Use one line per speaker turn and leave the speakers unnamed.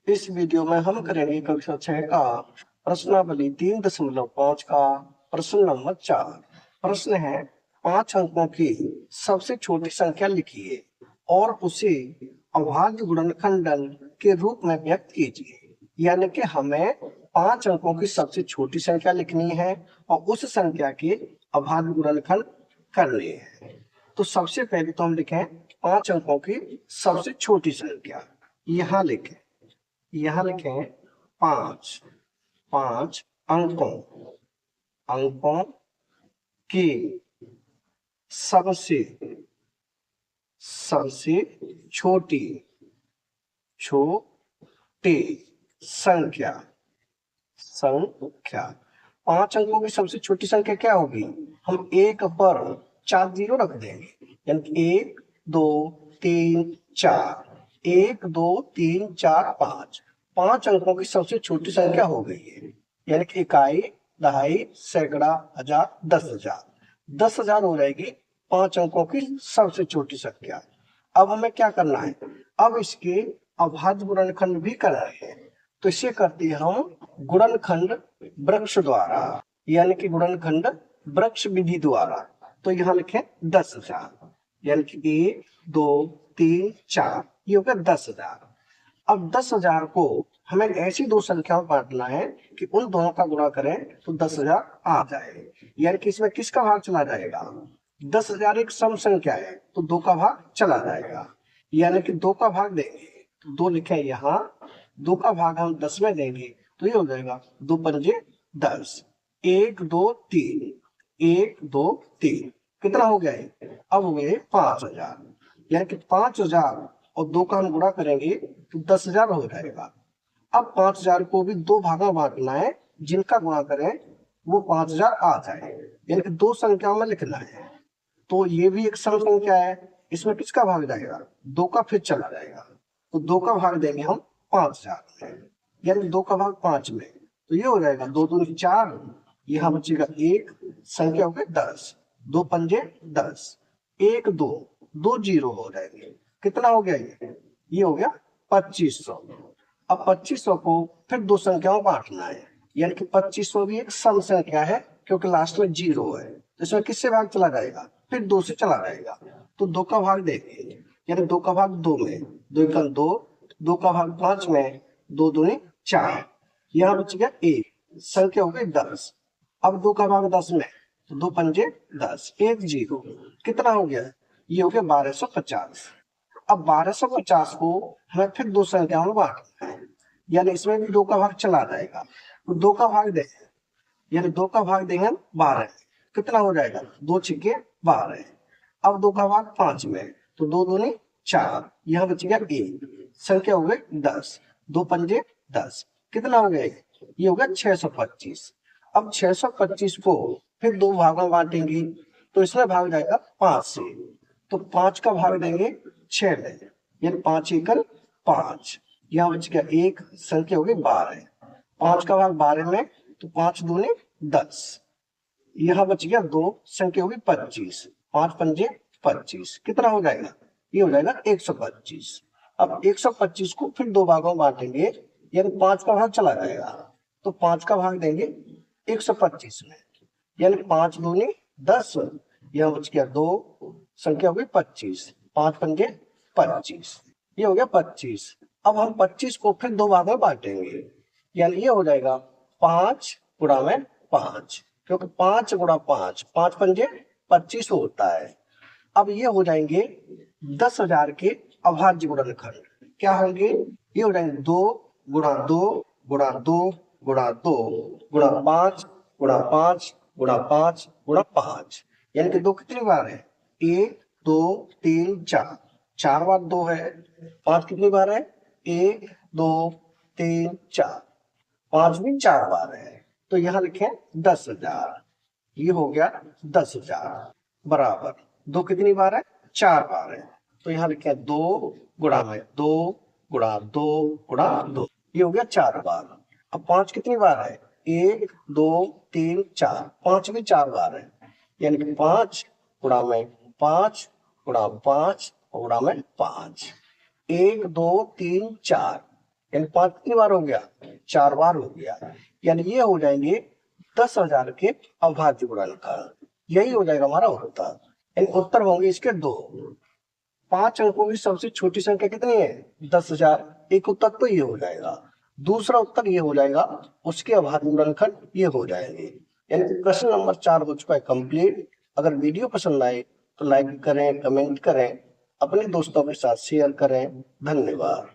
इस वीडियो में हम करेंगे कक्षा 6 का प्रश्नावली 3.5 का प्रश्न नंबर 4। प्रश्न है 5 अंकों की सबसे छोटी संख्या लिखिए और उसे अभाज्य गुणनखंडन के रूप में व्यक्त कीजिए। यानी कि हमें 5 अंकों की सबसे छोटी संख्या लिखनी है और उस संख्या के अभाज्य गुणनखंड करने हैं। तो सबसे पहले तो हम लिखें 5 अंकों की सबसे छोटी संख्या। यहाँ लिखें 5 5 अंकों की सबसे छोटी संख्या 5 अंकों की सबसे छोटी संख्या क्या होगी? हम एक पर 4 जीरो रख देंगे, यानी 1 2 3 4 1 2 3 4 5 5 अंकों की सबसे छोटी संख्या हो गई है। यानी कि इकाई, दहाई, सैकड़ा, हजार, 10,000 10,000 हो जाएगी 5 अंकों की सबसे छोटी संख्या। अब हमें क्या करना है? अब इसके अभाज्य गुणनखंड भी करना है। तो इसे करते हैं हम गुणनखंड वृक्ष द्वारा, यानी कि गुणनखंड वृक्ष विधि द्वारा। तो यहाँ लिखें 10,000, यानी कि 1 2 3 4 ये हो गया 10,000। अब 10,000 को हमें ऐसी दो संख्याओं में बांटना है कि उन दोनों का गुणा करें तो 10,000 आ जाए। यानी कि इसमें किसका भाग चला जाएगा? 10,000 एक सम संख्या है तो 2 का भाग चला जाएगा, यानी कि 2 का भाग देंगे तो 2 लिखे यहाँ, 2 का भाग हम 10 में देंगे तो ये हो जाएगा 2 पंजे 10, 1 2 3 1 2 3 कितना हो गया है? अब हो गए 5,000, यानी कि 5,000 और 2 का हम गुणा करेंगे तो 10,000 हो जाएगा। अब 5,000 को भी 2 भागों में बांटना है, जिनका गुणा करें वो 5,000 आ जाए, यानी कि 2 संख्याओं में लिखना है। तो ये भी एक सम संख्या है, इसमें किसका भाग जाएगा? 2 का फिर चला जाएगा, तो 2 का भाग देंगे हम 5,000 में, यानी 2 का भाग 5 में, तो ये हो जाएगा 2 2 4, यहाँ बचेगा 1, संख्या हो गई 10, 2 पंजे 10, 1 2 2 जीरो हो जाएंगे। कितना हो गया ये हो गया 2500। अब 2500 को फिर 2 संख्याओं में बांटना है, यानी कि 2500 भी एक सम संख्या है क्योंकि लास्ट में जीरो है, तो इसमें किससे भाग चला जाएगा? फिर 2 से चला जाएगा, तो 2 का भाग देंगे, यानी 2 का भाग 2 में, 2 एकम 2, 2 का भाग 5 में, 2 दूनी 4, यहाँ बच गया 1, संख्या हो गई 10। अब 2 का भाग 10 में तो 2 पंजे 10, 1 जीरो, कितना हो गया? ये हो गया 1250। अब 1250 को हमें फिर 2 संख्याओं में बांटना है, यानी इसमें भी 2 का भाग चला जाएगा, तो 2 का भाग देंगे, यानी 2 का भाग देंगे 12, कितना हो जाएगा? 2 छिके 12। अब 2 का भाग 5 में तो 2 दूनी 4, यहाँ बच गया 1, संख्या हो गई 10, 2 पंजे 10, कितना हो गया? ये हो गया 625। अब 625 को फिर 2 भागों में बांटेंगे तो इसमें भाग जाएगा 5 से, तो 5 का भाग देंगे 6 में, यानी 5 एकल 5, यहाँ बच गया 1, संख्या हो गई 12, 5 का भाग 12 में तो 5 दूनी 10, यहाँ बच गया 2, संख्या होगी 25, 5 पंजे 25, कितना हो जाएगा? ये हो जाएगा 125। अब 125 को फिर 2 भागों में बांटेंगे, यानी 5 का भाग चला जाएगा, तो 5 का भाग देंगे 125 में, यानी 5 दूनी 10, यहाँ बच गया 2, संख्या होगी 25, 5 पंजे 25, ये हो गया 25। अब हम 25 को फिर 2 भागों में बांटेंगे, यानी ये हो जाएगा 5 गुणा में 5, क्योंकि 5 गुणा 5, 5 पंजे 25 होता है। अब ये हो जाएंगे 10,000 के अभाज्य गुणनखंड, क्या होंगे? ये हो जाएंगे 2 गुणा 2 गुणा 2 गुणा 2 गुणा 5 गुणा 5 गुणा 5 गुणा 5, यानी कि 2 कितनी बार है? 1 2 3 4, 4 बार 2 है। 5 कितनी बार है? 1 2 3 4, 5 भी 4 बार है, तो यहाँ लिखें 10,000, ये हो गया 10,000 बराबर 2 कितनी बार है? 4 बार है, तो यहाँ लिखें 2 गुणा में 2 गुणा 2 गुणा 2, ये हो गया 4 बार। अब 5 कितनी बार है? 1 2 3 4, 5 भी 4 बार है, यानी कि 5 गुणा में 5 गुणा 5 गुणा में 5, 1 2 3 4, यानी 5 कितनी बार हो गया, 4 बार हो गया। यानी ये हो जाएंगे 10,000 के अभाज्य गुणनखंड। यही हो जाएगा हमारा उत्तर। यानी उत्तर होंगे इसके 2। 5 अंकों की सबसे छोटी संख्या कितनी है, 10,000। एक उत्तर तो ये हो जाएगा, दूसरा उत्तर ये हो जाएगा, उसके अभाज्य गुणनखंड ये हो जाएंगे। यानी प्रश्न नंबर 4 हो चुका है कंप्लीट। अगर वीडियो पसंद आए तो लाइक करें, कमेंट करें, अपने दोस्तों के साथ शेयर करें। धन्यवाद।